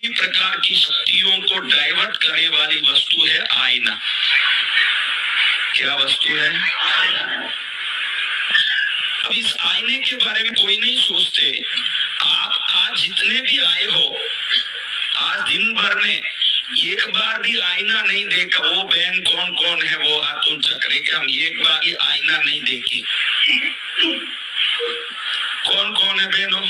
प्रकार की शक्तियों को डाइवर्ट करने वाली वस्तु है आईना। क्या वस्तु है? अब इस आईने के बारे में कोई नहीं सोचते। आप आज जितने भी आए हो, आज दिन भर में एक बार भी आईना नहीं देखा। वो बहन कौन कौन है वो हाथ ऊंचा करे कि हम एक बार भी आईना नहीं देखे। कौन कौन है बहनों?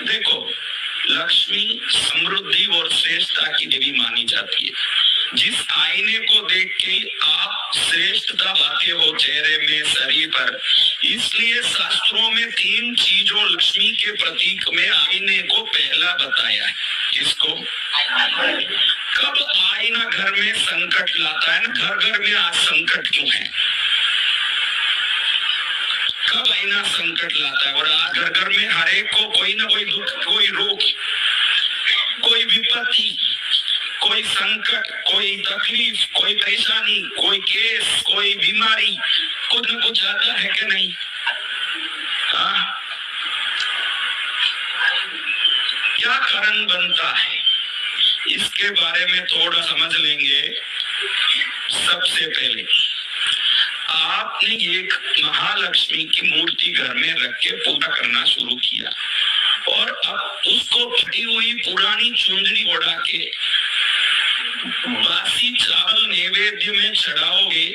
देखो, लक्ष्मी समृद्धि और श्रेष्ठता की देवी मानी जाती है। जिस आईने को देख के आप श्रेष्ठता पाते हो चेहरे में, शरीर पर, इसलिए शास्त्रों में 3 चीजों लक्ष्मी के प्रतीक में आईने को पहला बताया है। किसको? कब आईना घर में संकट लाता है ना, घर घर में आज संकट क्यों है? कब आईना संकट लाता है? और आज घर घर में हर एक को कोई ना कोई दुख, कोई रोग, कोई विपत्ति, कोई संकट, कोई तकलीफ, कोई परेशानी, कोई केस, कोई बीमारी, कुछ न कुछ आता है कि नहीं? हाँ, क्या कारण बनता है इसके बारे में थोड़ा समझ लेंगे। सबसे पहले आपने एक महालक्ष्मी की मूर्ति घर में रख के पूजा करना शुरू किया और अब उसको फटी हुई पुरानी चुंदरी ओढ़ा के बासी चावल नैवेद्य में चढ़ाओगे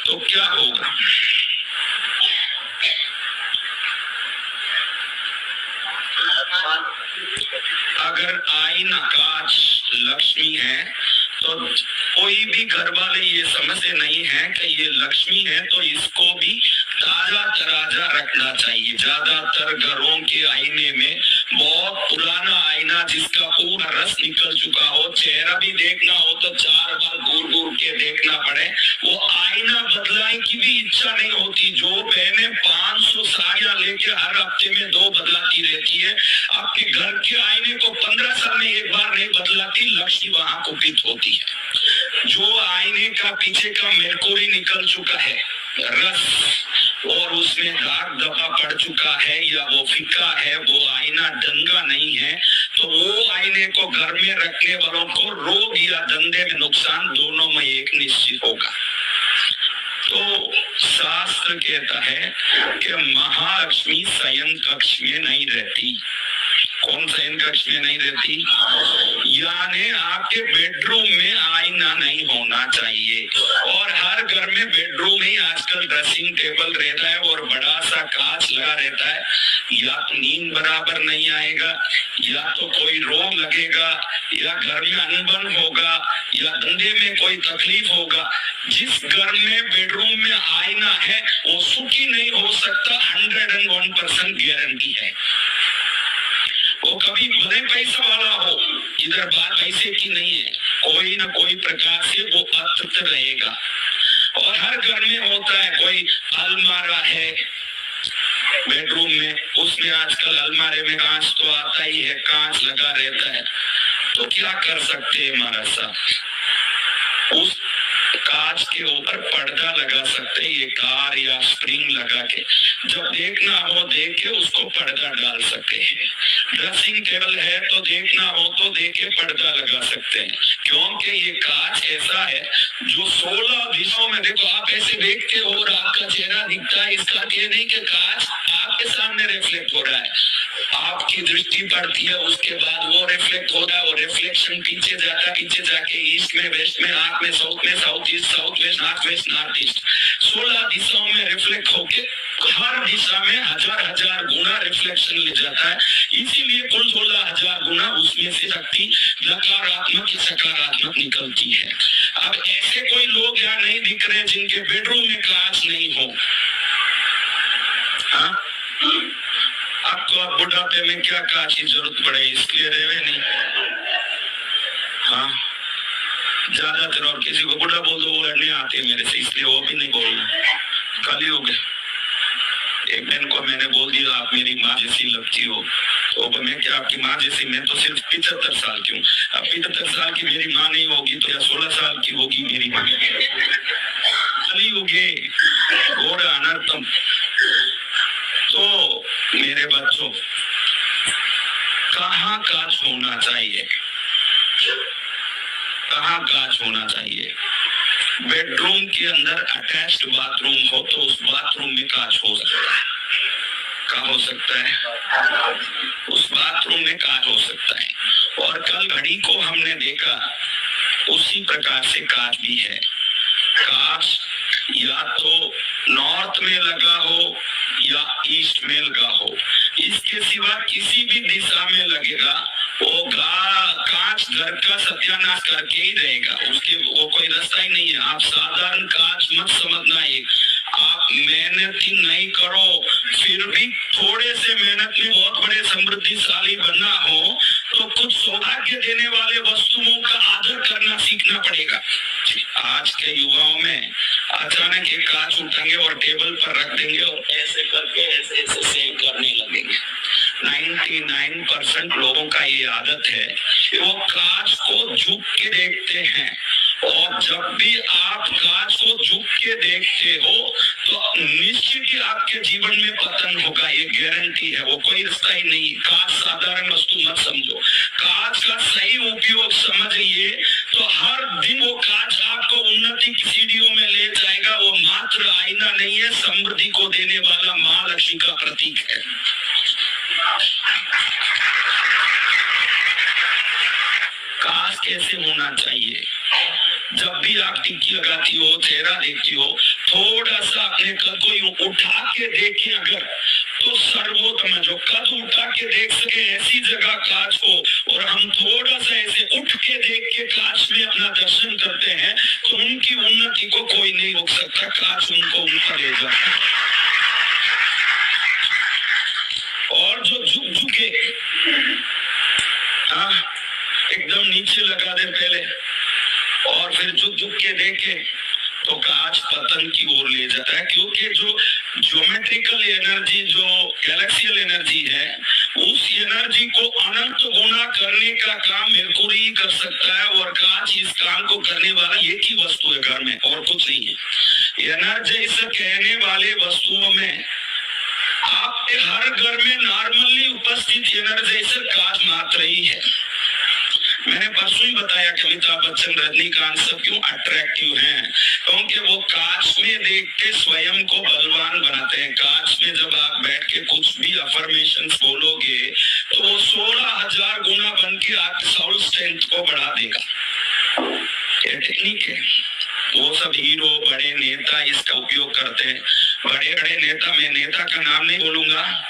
तो क्या होगा? अगर आईना कांच लक्ष्मी है तो कोई भी घर वाले ये समझते नहीं है कि ये लक्ष्मी है, तो इसको भी ताजा तराजा रखना चाहिए। ज्यादातर घरों के आईने में बहुत पुराना आईना जिसका पूरा रस निकल चुका हो, चेहरा भी देखना हो तो 4 बार घूर घूर के देखना पड़े, वो आईना बदलाने की भी इच्छा नहीं होती। जो बहने 500 साड़ियां लेके हर हफ्ते में 2 बदलाती रहती है, आपके घर के आईने को 15 साल में एक बार नहीं बदलाती, लक्ष्मी वहां कुपित होती है। जो आईने का पीछे का मेरकुरी निकल चुका है, रस, और उसमें दाग धब्बा पड़ चुका है या वो फीका है, वो आईना ढंगा नहीं है, तो वो आईने को घर में रखने वालों को रोग या धंधे में नुकसान दोनों में एक निश्चित होगा। तो शास्त्र कहता है कि महालक्ष्मी शयन कक्ष में नहीं रहती। कौन शयन कक्ष में नहीं रहती? यानी आपके बेडरूम में आईना नहीं होना चाहिए। और हर घर में बेडरूम में आजकल ड्रेसिंग टेबल रहता है और बड़ा सा कांच लगा रहता है। या तो नींद बराबर नहीं आएगा, या तो कोई रोग लगेगा, या घर में अनबन होगा, या धंधे में कोई तकलीफ होगा। जिस घर में बेडरूम में आईना है वो सुखी नहीं हो सकता, 101% गारंटी है। वो कभी भले पैसा वाला हो, इधर बात पैसे की नहीं है, कोई ना कोई प्रकार से वो अतृप्त रहेगा। और हर घर में होता है, कोई अलमारा है बेडरूम में, उसमें आजकल अलमारे में कांच तो आता ही है, कांच लगा रहता है, तो क्या कर सकते हैं महाराज साहब? उस कांच के ऊपर पर्दा लगा सकते हैं, ये कार या स्प्रिंग लगा के, जब देखना हो देख के उसको पर्दा डाल सकते हैं। ड्रेसिंग टेबल है तो देखना हो तो देख के पर्दा लगा सकते हैं, क्योंकि ये कांच ऐसा है जो 16 दिशाओं में, देखो आप ऐसे देखते हो और आपका चेहरा दिखता है, इसका ये नहीं कि कांच आपके सामने रिफ्लेक्ट हो रहा है, आपकी दृष्टि पड़ती है, उसके बाद वो रिफ्लेक्ट होता है, और रिफ्लेक्शन पीछे जाता है, पीछे जाके ईस्ट में, वेस्ट में, आंख में, साउथ में, south east, south west, north west, north east, 16 दिशाओं में रिफ्लेक्ट होके हर दिशा में हजार गुना रिफ्लेक्शन ले जाता है। इसीलिए कुल 16,000 गुना उसमें से शक्ति नकारात्मक सकारात्मक निकलती है। अब ऐसे कोई लोग यहाँ नहीं दिख रहे जिनके बेडरूम में कांच नहीं हो। हाँ, आपको अब बुढ़ापे में क्या कांच की जरूरत पड़े, इसलिए रहे नहीं। हाँ, ज्यादातर और किसी को बुढ़ा बोल दो वो लड़ने आते मेरे से, इसलिए वो भी नहीं बोलना। कलयुग है। एक बहन को मैंने बोल दिया आप मेरी माँ जैसी लगती हो, तो मैं क्या आपकी माँ जैसी? मैं तो सिर्फ 75 साल की हूँ। अब 75 साल की मेरी माँ नहीं होगी तो या 16 साल की होगी मेरी माँ। कलयुगे घोड़ा अनर्थम। तो मेरे बच्चों, कहाँ कांच होना चाहिए, कहाँ कांच होना चाहिए? बेडरूम के अंदर अटैच्ड बाथरूम हो तो उस बाथरूम में कांच हो सकता है। कहाँ हो सकता है? उस बाथरूम में कांच हो सकता है। और कल घड़ी को हमने देखा, उसी प्रकार से कांच भी है। कांच या तो नॉर्थ में लगा हो या ईस्ट में लगा हो, इसके सिवा किसी भी दिशा में लगेगा वो कांच घर का सत्यानाश करके ही रहेगा, उसके वो कोई रास्ता ही नहीं है। आप साधारण कांच मत समझना है। आप मेहनत ही नहीं करो, फिर भी थोड़े से मेहनत में बहुत बड़े समृद्धिशाली बनना हो तो कुछ सौभाग्य देने वाले वस्तुओं का आदर करना सीखना पड़ेगा। आज के युवाओं में अचानक एक कांच उठाएंगे और टेबल पर रख देंगे और ऐसे करके ऐसे ऐसे सेव करने लगेंगे। 99% लोगों का ये आदत है कि वो कांच को झुक के देखते हैं, और जब भी आप कांच को झुक के देखते हो तो निश्चित ही आपके जीवन में पतन होगा, ये गारंटी है। वो कोई रास्ता ही नहीं। कांच साधारण वस्तु मत समझो, कांच का सही उपयोग समझिए तो हर दिन वो कांच आपको उन्नति की सीढ़ियों में ले जाएगा। वो मात्र आईना नहीं है, समृद्धि को देने वाला महालक्ष्मी का प्रतीक है। कांच कैसे होना चाहिए? जब भी आप टिक्की लगाती हो, चेहरा देखती हो, थोड़ा सा अपने कद को उठा के देखें अगर, तो सर्वोत्तम है। जो कद उठा के देख सके ऐसी जगह कांच हो, और हम थोड़ा सा ऐसे उठ के देख के कांच में अपना दर्शन करते हैं तो उनकी उन्नति को कोई नहीं रोक सकता, कांच उनको ऊपर ले जाता है। और जो झुक झुके एकदम नीचे लगा दे पहले और फिर झुक झुक के देखे तो कांच पतन की ओर ले जाता है, क्योंकि जो ज्योमेट्रिकल एनर्जी, जो गैलेक्सियल एनर्जी है, उस एनर्जी को अनंत गुना करने का काम मेरकुरी कर सकता है, और कांच इस काम को करने वाला एक ही वस्तु है घर में, और कुछ नहीं है। एनर्जाइज कहने वाले वस्तुओं में आपके हर घर में नॉर्मली उपस्थित एनर्जाइजर कांच मात्र ही है। मैंने परसों ही बताया कि अमिताभ बच्चन, रजनीकांत सब क्यों अट्रैक्टिव हैं, क्योंकि वो कांच में देख के स्वयं को बलवान बनाते हैं। कांच में जब आप बैठ के कुछ भी अफर्मेशन बोलोगे तो वो 16,000 गुना बन के आपकी सोल स्ट्रेंथ को बढ़ा देगा। ये टेक्निक है। वो सब हीरो, बड़े नेता इसका उपयोग करते हैं। बड़े बड़े नेता, मैं नेता का नाम नहीं बोलूंगा,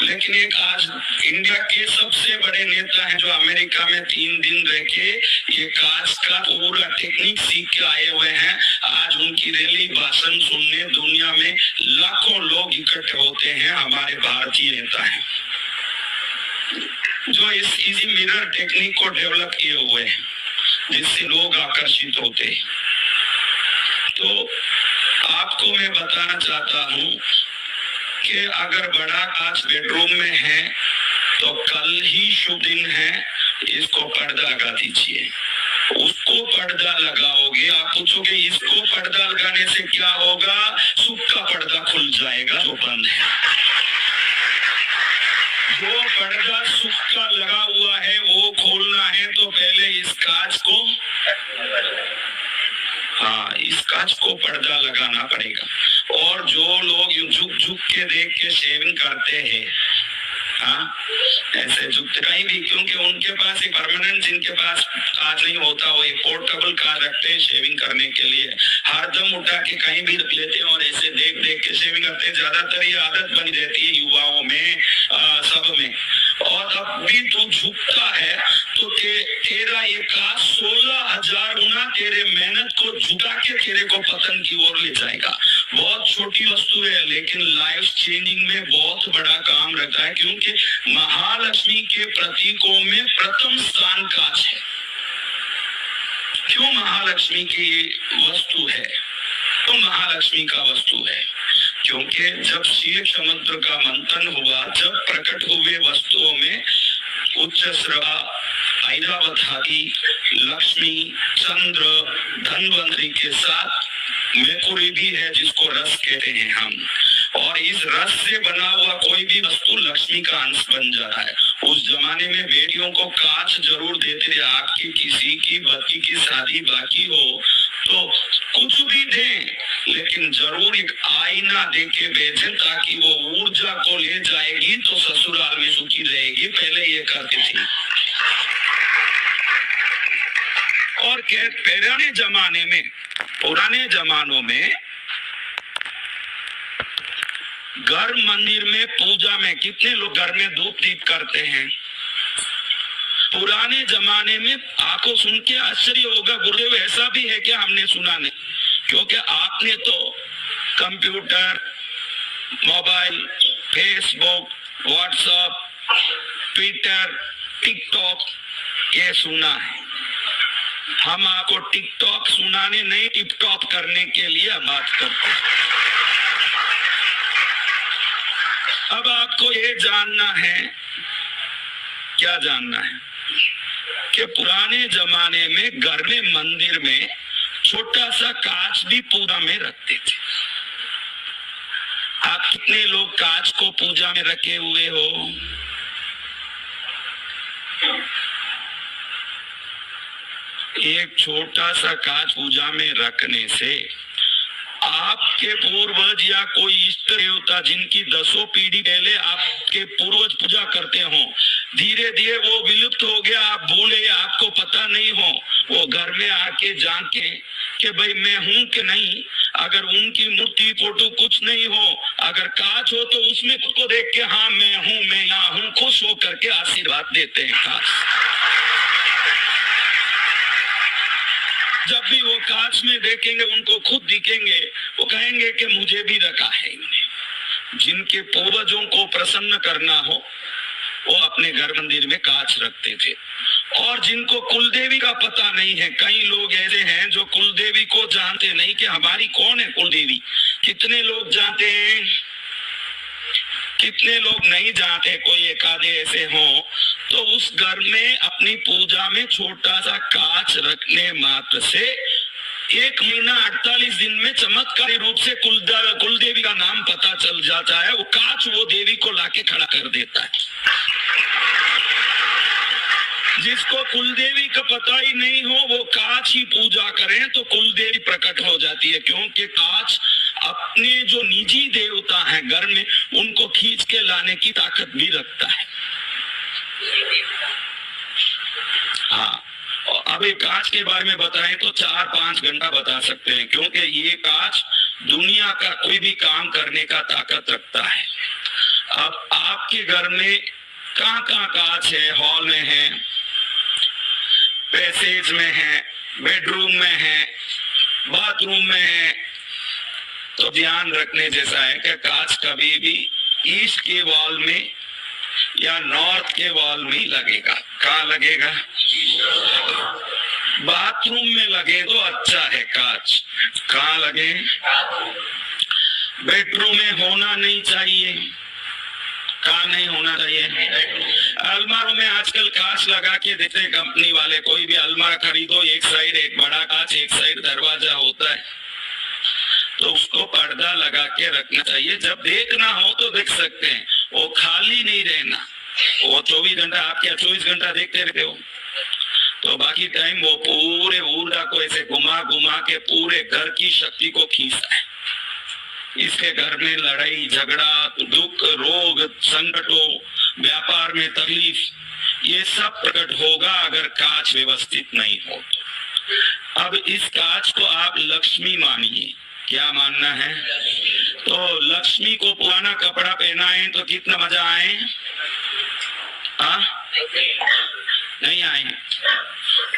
लेकिन एक आज इंडिया के सबसे बड़े नेता हैं जो अमेरिका में 3 दिन रह के ये कांच का पूरा टेक्निक सीख के आए हुए हैं। आज उनकी रैली, भाषण सुनने दुनिया में लाखों लोग इकट्ठे होते हैं। हमारे भारतीय नेता हैं जो इस इजी मिरर टेक्निक को डेवलप किए हुए हैं, जिससे लोग आकर्षित होते हैं। तो आपको मैं बताना चाहता हूँ कि अगर बड़ा कांच बेडरूम में है तो कल ही शुभ दिन है, इसको पर्दा लगा दीजिए। उसको पर्दा लगाओगे, आप पूछोगे इसको पर्दा लगाने से क्या होगा? सुख का पर्दा खुल जाएगा जो बंद है। जो पर्दा सुख का लगा हुआ है वो खोलना है तो पहले इस कांच को, इस कांच को पर्दा लगाना पड़ेगा। और जो लोग झुक झुक के देख के शेविंग करते हैं, ऐसे झुकते कहीं भी, क्योंकि उनके पास एक परमानेंट, जिनके पास कांच नहीं होता वो एक पोर्टेबल कांच रखते हैं शेविंग करने के लिए। हरदम उठा के कहीं भी रख लेते हैं और ऐसे देख देख के शेविंग करते हैं। ज्यादातर ये आदत बनी रहती है युवाओं में, सब में। और अब भी तू झुकता है तो तेरा ये कांच 16,000 गुना तेरे मेहनत को झुका के तेरे को पतन की ओर ले जाएगा। बहुत छोटी वस्तु है लेकिन लाइफ चेंजिंग में बहुत बड़ा काम रखता है, क्योंकि महालक्ष्मी के प्रतीकों में प्रथम स्थान कांच है। क्यों महालक्ष्मी की वस्तु है? तो महालक्ष्मी का वस्तु है क्योंकि जब क्षीर समुद्र का मंथन हुआ, जब प्रकट हुए वस्तुओं में उच्च श्रवा, ऐरावत हाथी, लक्ष्मी, चंद्र, धनवंतरी के साथ मेकुरी भी है जिसको रस कहते हैं हम। और और इस रस से बना हुआ कोई भी वस्तु लक्ष्मी का अंश बन जाता है। उस जमाने में बेटियों को कांच जरूर देते थे। आपकी किसी की बच्ची की शादी बाकी हो तो कुछ भी दें, लेकिन जरूर एक आईना दे के भेजें, ताकि वो ऊर्जा को ले जाएगी तो ससुराल में सुखी रहेगी। पहले ये करती थी। और पुराने जमानों में घर मंदिर में पूजा में कितने लोग घर में धूप दीप करते हैं। पुराने जमाने में आपको सुन के आश्चर्य होगा, गुरुदेव ऐसा भी है क्या? हमने सुना नहीं, क्योंकि आपने तो computer, mobile, Facebook, WhatsApp, Twitter, TikTok ये सुना है। हम आपको टिकटॉक सुनाने नहीं, टिकटॉक करने के लिए बात करते हैं। अब आपको ये जानना है, क्या जानना है कि पुराने जमाने में घर में मंदिर में छोटा सा कांच भी पूजा में रखते थे। आप कितने लोग कांच को पूजा में रखे हुए हो? एक छोटा सा कांच पूजा में रखने से आपके पूर्वज या कोई इष्ट देवता जिनकी 10 पीढ़ी पहले आपके पूर्वज पूजा करते हो, धीरे धीरे वो विलुप्त हो गया, आप भूले, आपको पता नहीं हो, वो घर में आके जाके कि भाई मैं हूं कि नहीं। अगर उनकी मूर्ति फोटो कुछ नहीं हो, अगर कांच हो तो उसमें खुद को देख के हाँ मैं हूं, मैं यहाँ हूं, खुश हो करके आशीर्वाद देते हैं कांच। जब भी वो कांच में देखेंगे, उनको खुद दिखेंगे, वो कहेंगे कि मुझे भी रखा है इन्होंने। जिनके पूर्वजों को प्रसन्न करना हो वो अपने घर मंदिर में कांच रखते थे। और जिनको कुलदेवी का पता नहीं है, कई लोग ऐसे हैं जो कुलदेवी को जानते नहीं कि हमारी कौन है कुलदेवी। कितने लोग जानते हैं, कितने लोग नहीं जानते। कोई एक आधे ऐसे हो तो उस घर में अपनी पूजा में छोटा सा कांच रखने मात्र से 1 महीना 48 दिन में चमत्कारी रूप से कुलदेवी का नाम पता चल जाता है। वो कांच वो देवी को लाके खड़ा कर देता है। जिसको कुलदेवी का पता ही नहीं हो वो कांच ही पूजा करें तो कुलदेवी प्रकट हो जाती है, क्योंकि कांच अपने जो निजी देवता हैं घर में उनको खींच के लाने की ताकत भी रखता है। हाँ, अब एक कांच के बारे में बताएं तो 4-5 घंटा बता सकते हैं, क्योंकि ये कांच दुनिया का कोई भी काम करने का ताकत रखता है। अब आपके घर में कहाँ कहाँ कांच है? हॉल में है, पैसेज में है, बेडरूम में है, बाथरूम में है। तो ध्यान रखने जैसा है कि कांच कभी भी ईस्ट के वॉल में या नॉर्थ के वॉल में लगेगा। कहाँ लगेगा? बाथरूम में लगे तो अच्छा है कांच। कहाँ लगे? बेडरूम में होना नहीं चाहिए। कहाँ नहीं होना चाहिए? अलमारों में आजकल कांच लगा के देते हैं कंपनी वाले। कोई भी अलमारा खरीदो, एक साइड एक बड़ा कांच, एक साइड दरवाजा होता है, तो उसको पर्दा लगा के रखना चाहिए। जब देखना हो तो देख सकते हैं, वो खाली नहीं रहना। वो 24 घंटा, आप क्या 24 घंटा देखते रहते हो? तो बाकी टाइम वो पूरे ऊर्जा को ऐसे घुमा घुमा के पूरे घर की शक्ति को खींचता है। इसके घर में लड़ाई झगड़ा, दुख, रोग, संकटों, व्यापार में तकलीफ, ये सब प्रकट होगा अगर कांच व्यवस्थित नहीं हो तो। अब इस कांच को आप लक्ष्मी मानिए। क्या मानना है? तो लक्ष्मी को पुराना कपड़ा पहनाएं तो कितना मजा आए? नहीं आए।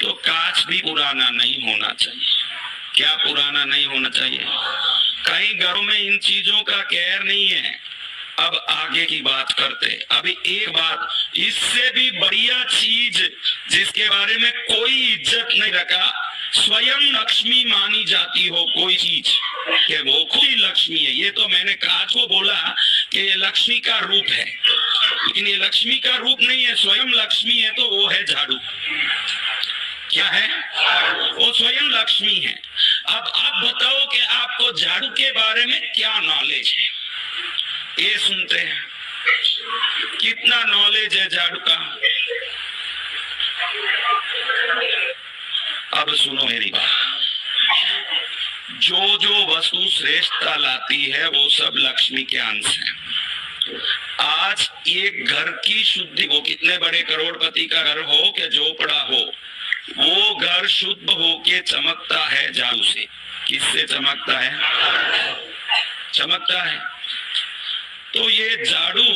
तो कांच भी पुराना नहीं होना चाहिए। क्या पुराना नहीं होना चाहिए? कई घरों में इन चीजों का केयर नहीं है। अब आगे की बात करते। अभी एक बात, इससे भी बढ़िया चीज जिसके बारे में कोई इज्जत नहीं रखा, स्वयं लक्ष्मी मानी जाती हो कोई चीज कि वो खुद ही लक्ष्मी है। ये तो मैंने कांच को बोला कि ये लक्ष्मी का रूप है, लेकिन ये लक्ष्मी का रूप नहीं है, स्वयं लक्ष्मी है। तो वो है झाड़ू। क्या है? वो स्वयं लक्ष्मी है। अब आप बताओ कि आपको झाड़ू के बारे में क्या नॉलेज है? ये सुनते हैं। कितना नॉलेज है झाड़ू का। अब सुनो मेरी बात, जो जो वस्तु श्रेष्ठता लाती है वो सब लक्ष्मी के अंश है। आज एक घर की शुद्धि, वो कितने बड़े करोड़पति का घर हो कि झोपड़ा हो, वो घर शुद्ध होके चमकता है झाड़ू से। किससे चमकता है? चमकता है। तो ये झाड़ू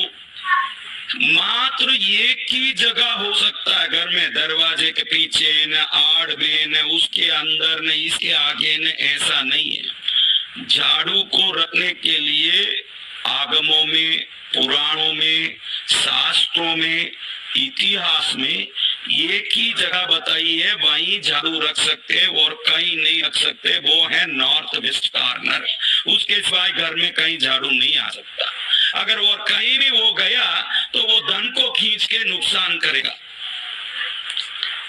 मात्र एक ही जगह हो सकता है घर में, दरवाजे के पीछे न, आड़ में न, उसके अंदर न, इसके आगे न, ऐसा नहीं है। झाड़ू को रखने के लिए आगमों में, पुराणों में, शास्त्रों में, इतिहास में एक ही जगह बताई है, वहीं झाड़ू रख सकते हैं और कहीं नहीं रख सकते। वो है नॉर्थ वेस्ट कॉर्नर। उसके सिवाय घर में कहीं झाड़ू नहीं आ सकता। अगर वो कहीं भी वो गया तो वो धन को खींच के नुकसान करेगा।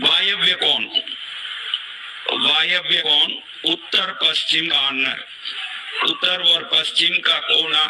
वायव्य कौन? वायव्य कौन? उत्तर पश्चिम कॉर्नर। उत्तर और पश्चिम का कोना